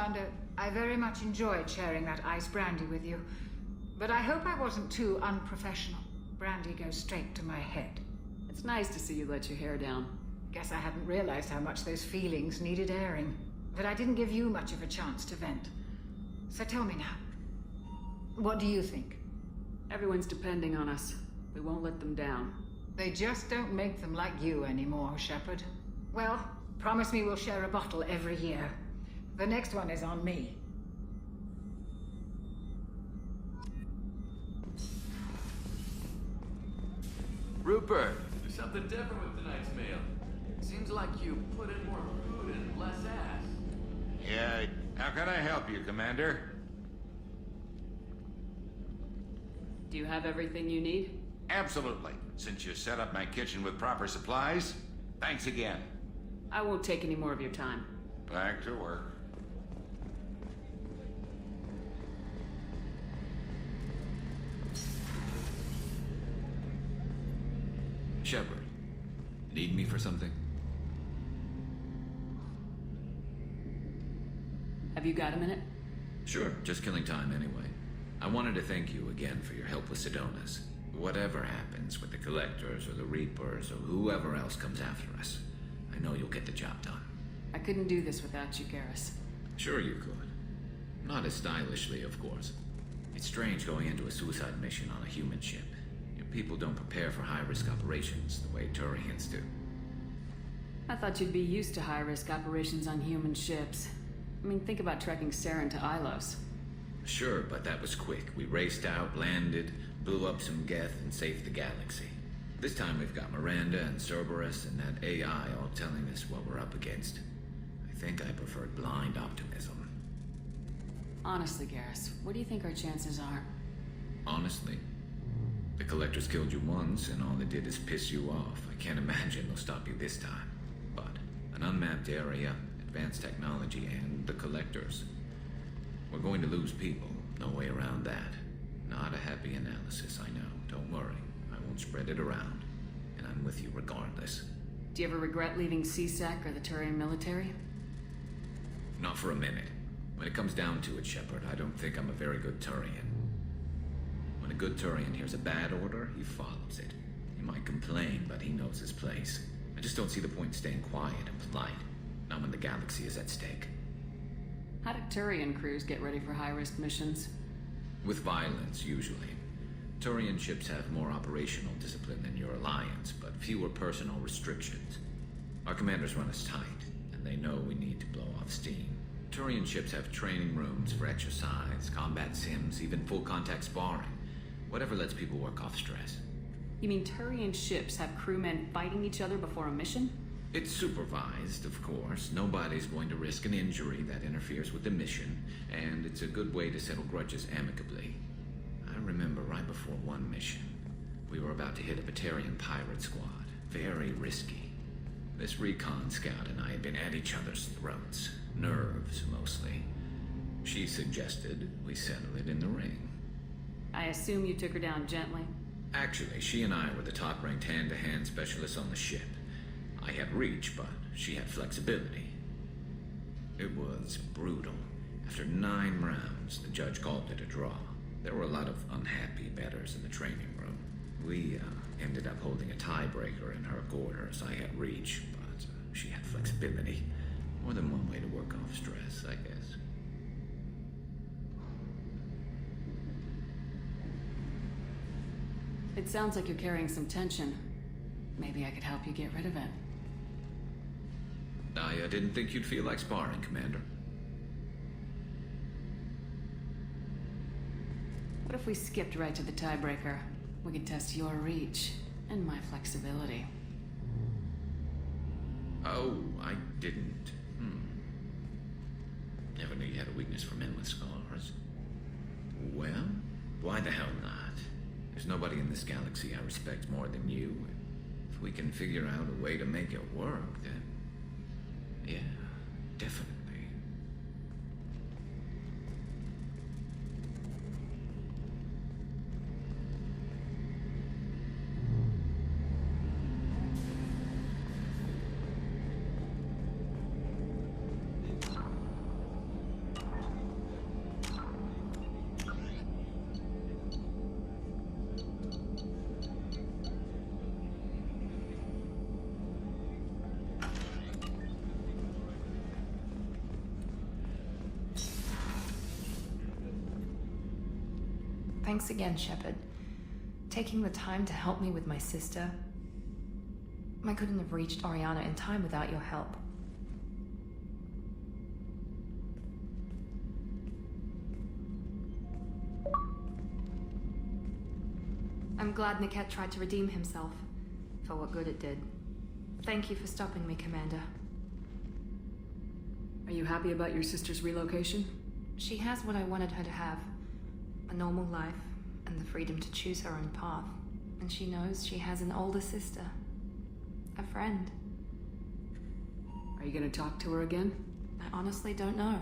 Commander. I very much enjoyed sharing that ice brandy with you. But I hope I wasn't too unprofessional. Brandy goes straight to my head. It's nice to see you let your hair down. Guess I hadn't realized how much those feelings needed airing. But I didn't give you much of a chance to vent. So tell me now. What do you think? Everyone's depending on us. We won't let them down. They just don't make them like you anymore, Shepard. Well, promise me we'll share a bottle every year. The next one is on me. Rupert, there's something different with tonight's meal. Seems like you put in more food and less ass. Yeah, how can I help you, Commander? Do you have everything you need? Absolutely. Since you set up my kitchen with proper supplies, thanks again. I won't take any more of your time. Back to work. Shepard, need me for something? Have you got a minute? Sure, just killing time anyway. I wanted to thank you again for your help with Sedona's. Whatever happens with the Collectors or the Reapers or whoever else comes after us, I know you'll get the job done. I couldn't do this without you, Garrus. Sure you could. Not as stylishly, of course. It's strange going into a suicide mission on a human ship. Your people don't prepare for high-risk operations the way Turians do. I thought you'd be used to high-risk operations on human ships. I mean, think about trekking Saren to Ilos. Sure, but that was quick. We raced out, landed, blew up some Geth, and saved the galaxy. This time we've got Miranda and Cerberus and that AI all telling us what we're up against. I think I preferred blind optimism. Honestly, Garrus, what do you think our chances are? Honestly, the Collectors killed you once, and all they did is piss you off. I can't imagine they'll stop you this time. But an unmapped area, advanced technology, and the Collectors. We're going to lose people. No way around that. Not a happy analysis, I know. Don't worry. I won't spread it around. And I'm with you regardless. Do you ever regret leaving CSAC or the Turian military? Not for a minute. When it comes down to it, Shepard, I don't think I'm a very good Turian. When a good Turian hears a bad order, he follows it. He might complain, but he knows his place. I just don't see the point in staying quiet and polite. Not when the galaxy is at stake. How did Turian crews get ready for high-risk missions? With violence, usually. Turian ships have more operational discipline than your alliance, but fewer personal restrictions. Our commanders run us tight, and they know we need to blow off steam. Turian ships have training rooms for exercise, combat sims, even full-contact sparring. Whatever lets people work off stress. You mean Turian ships have crewmen fighting each other before a mission? It's supervised, of course. Nobody's going to risk an injury that interferes with the mission, and it's a good way to settle grudges amicably. I remember right before one mission, we were about to hit a Batarian pirate squad. Very risky. This recon scout and I had been at each other's throats. Nerves, mostly. She suggested we settle it in the ring. I assume you took her down gently? Actually, she and I were the top-ranked hand-to-hand specialists on the ship. I had reach, but she had flexibility. It was brutal. After 9 rounds, the judge called it a draw. There were a lot of unhappy bettors in the training room. We ended up holding a tiebreaker in her quarters. I had reach, but she had flexibility. More than one way to work off stress, I guess. It sounds like you're carrying some tension. Maybe I could help you get rid of it. I didn't think you'd feel like sparring, Commander. What if we skipped right to the tiebreaker? We could test your reach and my flexibility. Oh, I didn't. Never knew you had a weakness for men with scars. Well, why the hell not? There's nobody in this galaxy I respect more than you. If we can figure out a way to make it work, then... yeah, definitely. Thanks again, Shepard. Taking the time to help me with my sister. I couldn't have reached Oriana in time without your help. I'm glad Niket tried to redeem himself, for what good it did. Thank you for stopping me, Commander. Are you happy about your sister's relocation? She has what I wanted her to have. A normal life, and the freedom to choose her own path. And she knows she has an older sister. A friend. Are you gonna talk to her again? I honestly don't know.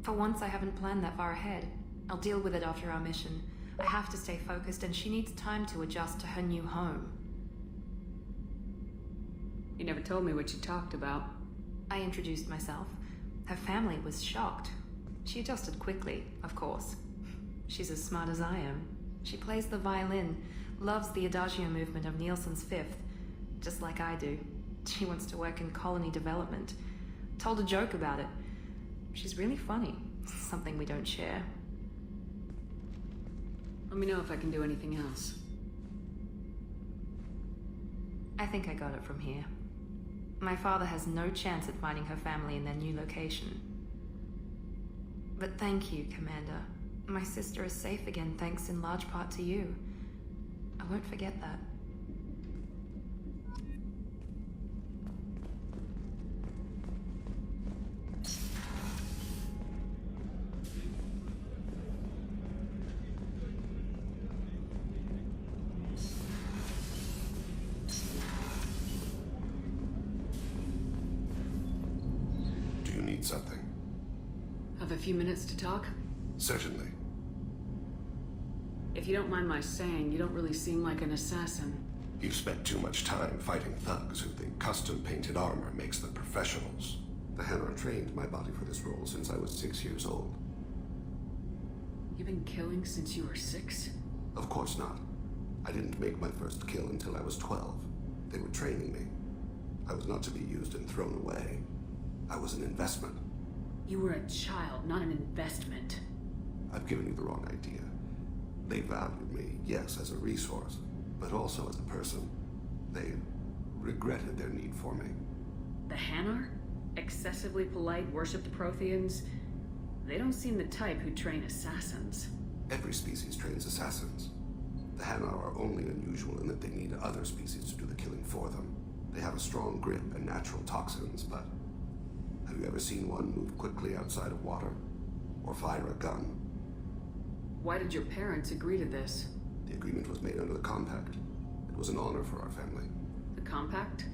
For once, I haven't planned that far ahead. I'll deal with it after our mission. I have to stay focused, and she needs time to adjust to her new home. You never told me what you talked about. I introduced myself. Her family was shocked. She adjusted quickly, of course. She's as smart as I am. She plays the violin, loves the Adagio movement of Nielsen's Fifth, just like I do. She wants to work in colony development. Told a joke about it. She's really funny, something we don't share. Let me know if I can do anything else. I think I got it from here. My father has no chance at finding her family in their new location. But thank you, Commander. My sister is safe again thanks in large part to you. I won't forget that. Do you need something? Have a few minutes to talk? Certainly. If you don't mind my saying, you don't really seem like an assassin. You've spent too much time fighting thugs who think custom-painted armor makes them professionals. The Hanar trained my body for this role since I was 6 years old. You've been killing since you were 6? Of course not. I didn't make my first kill until I was 12. They were training me. I was not to be used and thrown away. I was an investment. You were a child, not an investment. I've given you the wrong idea. They valued me, yes, as a resource, but also as a person. They regretted their need for me. The Hanar? Excessively polite, worship the Protheans? They don't seem the type who train assassins. Every species trains assassins. The Hanar are only unusual in that they need other species to do the killing for them. They have a strong grip and natural toxins, but have you ever seen one move quickly outside of water? Or fire a gun? Why did your parents agree to this? The agreement was made under the Compact. It was an honor for our family. The Compact?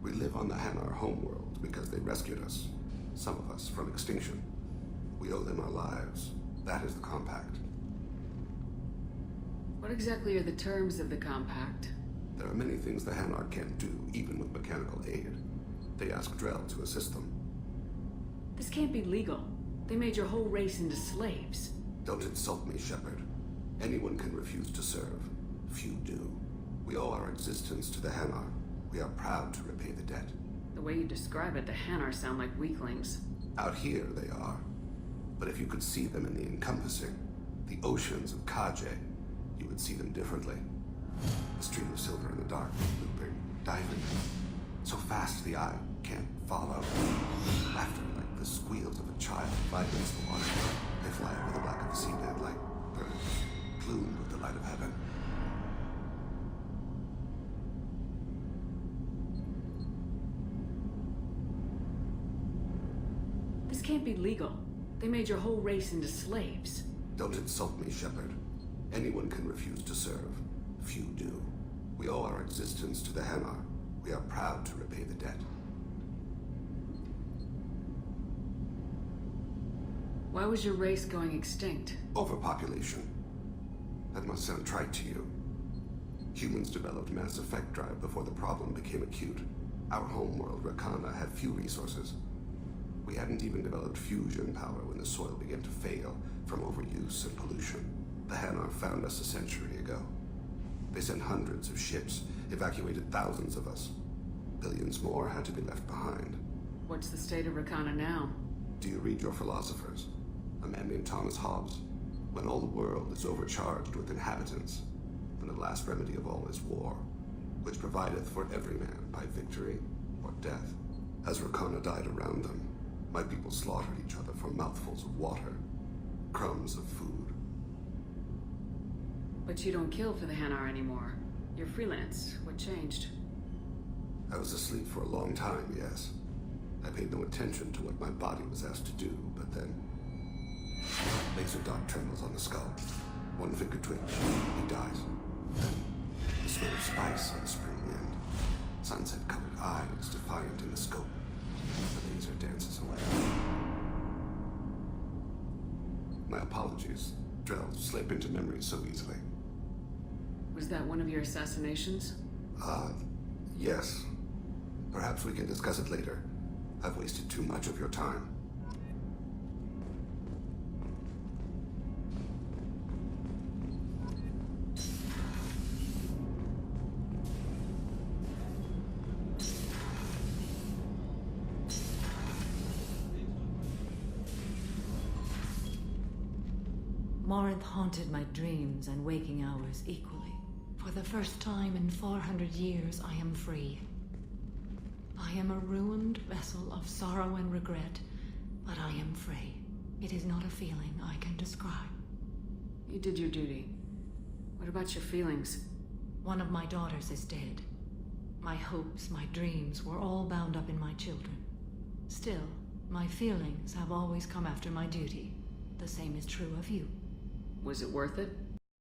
We live on the Hanar homeworld because they rescued us. Some of us from extinction. We owe them our lives. That is the Compact. What exactly are the terms of the Compact? There are many things the Hanar can't do, even with mechanical aid. They ask Drell to assist them. This can't be legal. They made your whole race into slaves. Don't insult me, Shepard. Anyone can refuse to serve. Few do. We owe our existence to the Hanar. We are proud to repay the debt. The way you describe it, the Hanar sound like weaklings. Out here, they are. But if you could see them in the encompassing, the oceans of Kaje, you would see them differently. A stream of silver in the dark, looping, diving. So fast the eye can't follow. Laughter like the squeals of a child vibrates the water. They fly over the black of the seabed like birds, plumed with the light of heaven. This can't be legal. They made your whole race into slaves. Don't insult me, Shepard. Anyone can refuse to serve. Few do. We owe our existence to the Hanar. We are proud to repay the debt. Why was your race going extinct? Overpopulation. That must sound trite to you. Humans developed mass effect drive before the problem became acute. Our homeworld, Rakana, had few resources. We hadn't even developed fusion power when the soil began to fail from overuse and pollution. The Hanar found us a century ago. They sent hundreds of ships, evacuated thousands of us. Billions more had to be left behind. What's the state of Rakana now? Do you read your philosophers? A man named Thomas Hobbes? When all the world is overcharged with inhabitants, then the last remedy of all is war, which provideth for every man by victory or death. As Rakana died around them, my people slaughtered each other for mouthfuls of water, crumbs of food. But you don't kill for the Hanar anymore. You're freelance. What changed? I was asleep for a long time, yes. I paid no attention to what my body was asked to do, but then... Laser dot trembles on the skull. One finger twitch. He dies. Then, the smell of spice on the spring wind. Sunset-colored eyes defiant in the scope. The laser dances away. My apologies. Drell slip into memory so easily. Was that one of your assassinations? Yes. Perhaps we can discuss it later. I've wasted too much of your time. Morinth haunted my dreams and waking hours equally. For the first time in 400 years, I am free. I am a ruined vessel of sorrow and regret, but I am free. It is not a feeling I can describe. You did your duty. What about your feelings? One of my daughters is dead. My hopes, my dreams were all bound up in my children. Still, my feelings have always come after my duty. The same is true of you. Was it worth it?